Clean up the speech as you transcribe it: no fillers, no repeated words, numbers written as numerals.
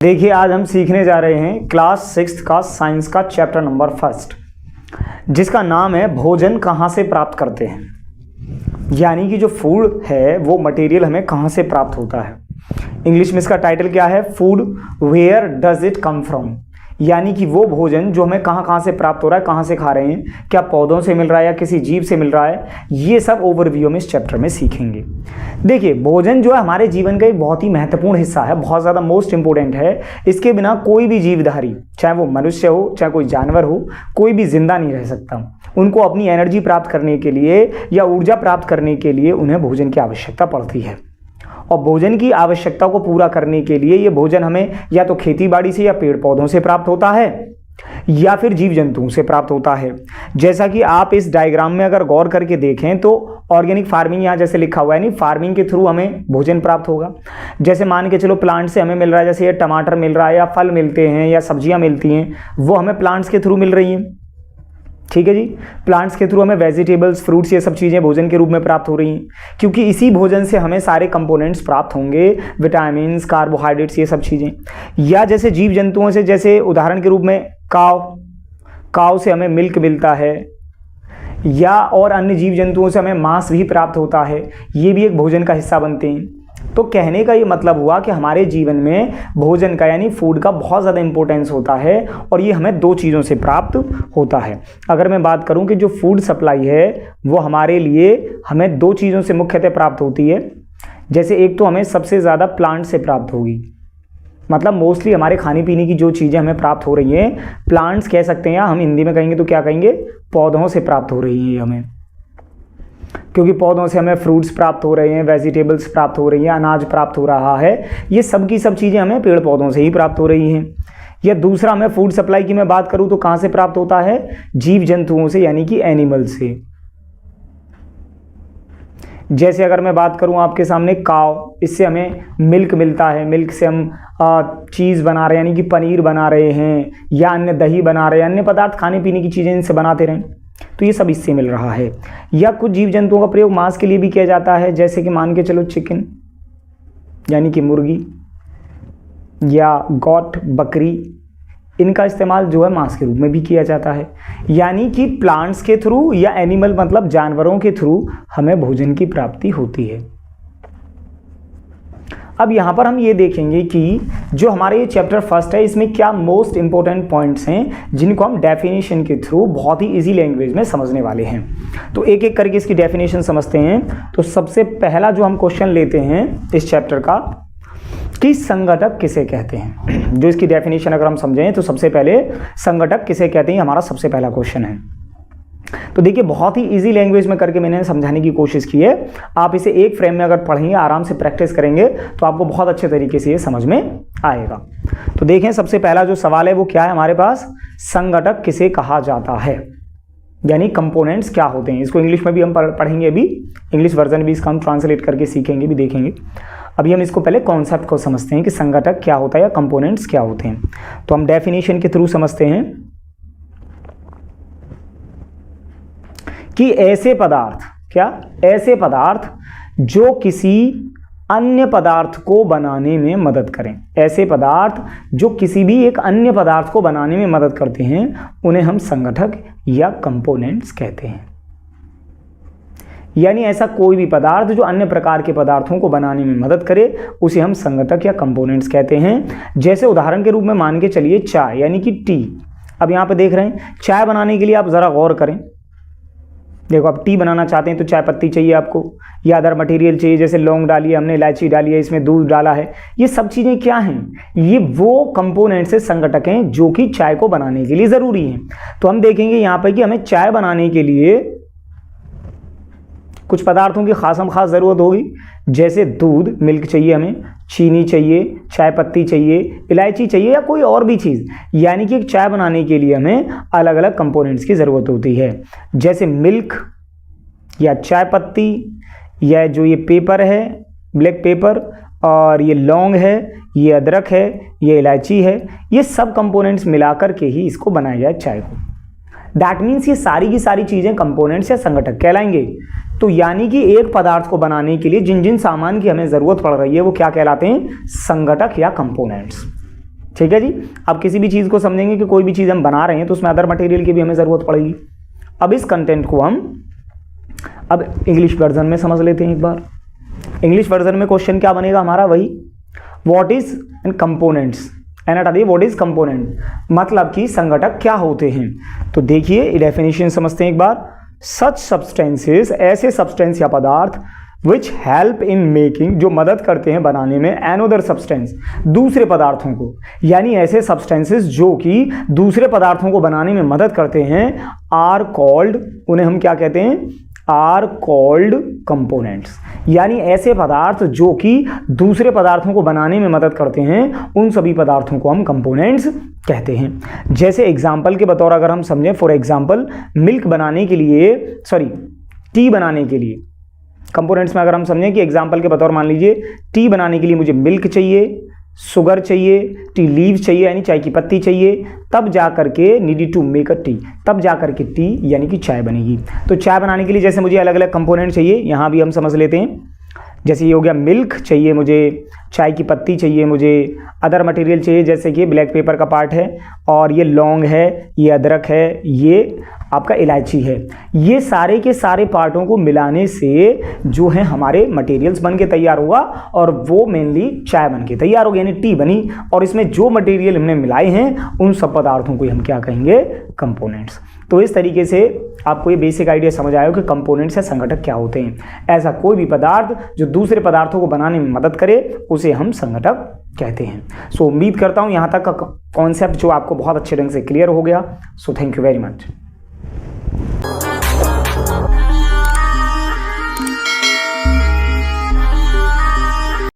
देखिए आज हम सीखने जा रहे हैं क्लास 6 का साइंस का चैप्टर नंबर 1 जिसका नाम है भोजन कहाँ से प्राप्त करते हैं। यानी कि जो फूड है वो मटेरियल हमें कहाँ से प्राप्त होता है। इंग्लिश में इसका टाइटल क्या है, food where does it come from. यानी कि वो भोजन जो हमें कहाँ कहाँ से प्राप्त हो रहा है, कहाँ से खा रहे हैं, क्या पौधों से मिल रहा है या किसी जीव से मिल रहा है, ये सब ओवरव्यू में इस चैप्टर में सीखेंगे। देखिए भोजन जो है हमारे जीवन का एक बहुत ही महत्वपूर्ण हिस्सा है, बहुत ज़्यादा मोस्ट इंपॉर्टेंट है। इसके बिना कोई भी जीवधारी, चाहे वो मनुष्य हो चाहे कोई जानवर हो, कोई भी जिंदा नहीं रह सकता। उनको अपनी एनर्जी प्राप्त करने के लिए या ऊर्जा प्राप्त करने के लिए उन्हें भोजन की आवश्यकता पड़ती है। और भोजन की आवश्यकता को पूरा करने के लिए ये भोजन हमें या तो खेती बाड़ी से या पेड़ पौधों से प्राप्त होता है या फिर जीव जंतुओं से प्राप्त होता है। जैसा कि आप इस डायग्राम में अगर गौर करके देखें तो ऑर्गेनिक फार्मिंग यहाँ जैसे लिखा हुआ है, नहीं फार्मिंग के थ्रू हमें भोजन प्राप्त होगा। जैसे मान के चलो प्लांट से हमें मिल रहा है, जैसे ये टमाटर मिल रहा है या फल मिलते हैं या सब्जियां मिलती हैं, वो हमें प्लांट्स के थ्रू मिल रही हैं। ठीक है जी, प्लांट्स के थ्रू हमें वेजिटेबल्स, फ्रूट्स, ये सब चीज़ें भोजन के रूप में प्राप्त हो रही हैं, क्योंकि इसी भोजन से हमें सारे कंपोनेंट्स प्राप्त होंगे, विटामिन्स, कार्बोहाइड्रेट्स, ये सब चीज़ें। या जैसे जीव जंतुओं से, जैसे उदाहरण के रूप में काव से हमें मिल्क मिलता है, या और अन्य जीव जंतुओं से हमें मांस भी प्राप्त होता है, ये भी एक भोजन का हिस्सा बनते हैं। तो कहने का ये मतलब हुआ कि हमारे जीवन में भोजन का यानी फूड का बहुत ज़्यादा इंपॉर्टेंस होता है और ये हमें दो चीज़ों से प्राप्त होता है। अगर मैं बात करूं कि जो फूड सप्लाई है वो हमारे लिए हमें दो चीज़ों से मुख्यतः प्राप्त होती है। जैसे एक तो हमें सबसे ज़्यादा प्लांट से प्राप्त होगी, मतलब मोस्टली हमारे खाने पीने की जो चीज़ें हमें प्राप्त हो रही हैं प्लांट्स कह सकते हैं, या हम हिंदी में कहेंगे तो क्या कहेंगे, पौधों से प्राप्त हो रही है हमें, क्योंकि पौधों से हमें फ्रूट्स प्राप्त हो रहे हैं, वेजिटेबल्स प्राप्त हो रही हैं, अनाज प्राप्त हो रहा है। ये सब की सब चीज़ें हमें पेड़ पौधों से ही प्राप्त हो रही हैं। या दूसरा हमें फूड सप्लाई की मैं बात करूं तो कहाँ से प्राप्त होता है, जीव जंतुओं से यानी कि एनिमल से। जैसे अगर मैं बात करूं आपके सामने काव, इससे हमें मिल्क मिलता है, मिल्क से हम चीज़ बना रहे हैं यानी कि पनीर बना रहे हैं, या अन्य दही बना रहे हैं, अन्य पदार्थ खाने पीने की चीज़ें इनसे बनाते रहें, तो ये सब इससे मिल रहा है। या कुछ जीव जंतुओं का प्रयोग मांस के लिए भी किया जाता है, जैसे कि मान के चलो चिकन यानी कि मुर्गी या गॉट, बकरी, इनका इस्तेमाल जो है मांस के रूप में भी किया जाता है। यानी कि प्लांट्स के थ्रू या एनिमल मतलब जानवरों के थ्रू हमें भोजन की प्राप्ति होती है। अब यहाँ पर हम ये देखेंगे कि जो हमारे ये चैप्टर 1 है इसमें क्या मोस्ट इंपॉर्टेंट पॉइंट्स हैं जिनको हम डेफिनेशन के थ्रू बहुत ही इजी लैंग्वेज में समझने वाले हैं। तो एक एक करके इसकी डेफिनेशन समझते हैं। तो सबसे पहला जो हम क्वेश्चन लेते हैं इस चैप्टर का कि संगठक किसे कहते हैं। जो इसकी डेफिनेशन अगर हम समझें तो सबसे पहले संगठक किसे कहते हैं, हमारा सबसे पहला क्वेश्चन है। तो देखिए बहुत ही इजी लैंग्वेज में करके मैंने समझाने की कोशिश की है। आप इसे एक फ्रेम में अगर पढ़ेंगे, आराम से प्रैक्टिस करेंगे तो आपको बहुत अच्छे तरीके से ये समझ में आएगा। तो देखें सबसे पहला जो सवाल है वो क्या है हमारे पास, संगठक किसे कहा जाता है, यानी कंपोनेंट्स क्या होते हैं। इसको इंग्लिश में भी हम पढ़ेंगे, अभी इंग्लिश वर्जन भी इसका हम ट्रांसलेट करके सीखेंगे भी, देखेंगे। अभी हम इसको पहले कॉन्सेप्ट को समझते हैं कि संगठक क्या होता है या कंपोनेंट्स क्या होते हैं। तो हम डेफिनेशन के थ्रू समझते हैं कि ऐसे पदार्थ, क्या ऐसे पदार्थ जो किसी अन्य पदार्थ को बनाने में मदद करें, ऐसे पदार्थ जो किसी भी एक अन्य पदार्थ को बनाने में मदद करते हैं उन्हें हम संगठक या कंपोनेंट्स कहते हैं। यानी ऐसा कोई भी पदार्थ जो अन्य प्रकार के पदार्थों को बनाने में मदद करे उसे हम संगठक या कंपोनेंट्स कहते हैं। जैसे उदाहरण के रूप में मान के चलिए चाय यानी कि टी। अब यहाँ पे देख रहे हैं चाय बनाने के लिए आप ज़रा गौर करें, देखो आप टी बनाना चाहते हैं तो चाय पत्ती चाहिए आपको, या अदर मटेरियल चाहिए, जैसे लौंग डाली है हमने, इलायची डाली है, इसमें दूध डाला है। ये सब चीज़ें क्या हैं, ये वो कंपोनेंट्स से संगठक हैं जो कि चाय को बनाने के लिए ज़रूरी हैं। तो हम देखेंगे यहाँ पर कि हमें चाय बनाने के लिए कुछ पदार्थों की खासम खास ज़रूरत होगी, जैसे दूध, मिल्क चाहिए हमें, चीनी चाहिए, चाय पत्ती चाहिए, इलायची चाहिए, या कोई और भी चीज़। यानी कि एक चाय बनाने के लिए हमें अलग अलग कंपोनेंट्स की ज़रूरत होती है, जैसे मिल्क या चाय पत्ती, या जो ये पेपर है ब्लैक पेपर, और ये लौंग है, ये अदरक है, ये इलायची है, ये सब कंपोनेंट्स मिलाकर के ही इसको बनाया जाए चाय को। दैट मीन्स ये सारी की सारी चीज़ें कंपोनेंट्स या संगठक कहलाएंगे। तो यानी कि एक पदार्थ को बनाने के लिए जिन जिन सामान की हमें ज़रूरत पड़ रही है वो क्या कहलाते हैं, संगठक या कंपोनेंट्स। ठीक है जी। अब किसी भी चीज़ को समझेंगे कि कोई भी चीज़ हम बना रहे हैं तो उसमें अदर मटेरियल की भी हमें ज़रूरत पड़ेगी। अब इस कंटेंट को हम अब इंग्लिश वर्जन में समझ लेते हैं एक बार। इंग्लिश वर्जन में क्वेश्चन क्या बनेगा हमारा, वही what is and components, and हटा दिए, व्हाट इज कंपोनेंट, मतलब कि संघटक क्या होते हैं। तो देखिए डेफिनेशन समझते हैं एक बार। सच सब्सटेंसेस, ऐसे सब्सटेंस या पदार्थ विच हेल्प इन मेकिंग, जो मदद करते हैं बनाने में, एनोदर सब्सटेंस, दूसरे पदार्थों को, यानी ऐसे सब्सटेंसेस जो कि दूसरे पदार्थों को बनाने में मदद करते हैं, आर कॉल्ड, उन्हें हम क्या कहते हैं, आर कॉल्ड कंपोनेंट्स। यानी ऐसे पदार्थ जो कि दूसरे पदार्थों को बनाने में मदद करते हैं, उन सभी पदार्थों को हम कंपोनेंट्स कहते हैं। जैसे एग्जाम्पल के बतौर अगर हम समझें, फॉर एग्जाम्पल मिल्क बनाने के लिए, टी बनाने के लिए, कंपोनेंट्स में अगर हम समझें कि एग्जाम्पल के बतौर मान लीजिए टी बनाने के लिए मुझे मिल्क चाहिए, शुगर चाहिए, टी लीव्स चाहिए यानी चाय की पत्ती चाहिए, तब जा करके needed to make a tea, तब जा करके टी यानी कि चाय बनेगी। तो चाय बनाने के लिए जैसे मुझे अलग अलग कंपोनेंट चाहिए, यहाँ भी हम समझ लेते हैं। जैसे ये हो गया मिल्क चाहिए मुझे, चाय की पत्ती चाहिए मुझे, अदर मटेरियल चाहिए जैसे कि ब्लैक पेपर का पार्ट है, और ये लौंग है, ये अदरक है, ये आपका इलायची है। ये सारे के सारे पार्टों को मिलाने से जो है हमारे मटेरियल्स बन के तैयार होगा, और वो मेनली चाय बन के तैयार होगी यानी टी बनी। और इसमें जो मटेरियल हमने मिलाए हैं उन सब पदार्थों को हम क्या कहेंगे, कंपोनेंट्स। तो इस तरीके से आपको ये बेसिक आइडिया समझ आया हो कि कंपोनेंट्स या संघटक क्या होते हैं। ऐसा कोई भी पदार्थ जो दूसरे पदार्थों को बनाने में मदद करे उसे हम संघटक कहते हैं। सो उम्मीद करता हूँ यहाँ तक का कॉन्सेप्ट जो आपको बहुत अच्छे ढंग से क्लियर हो गया। So thank you very much.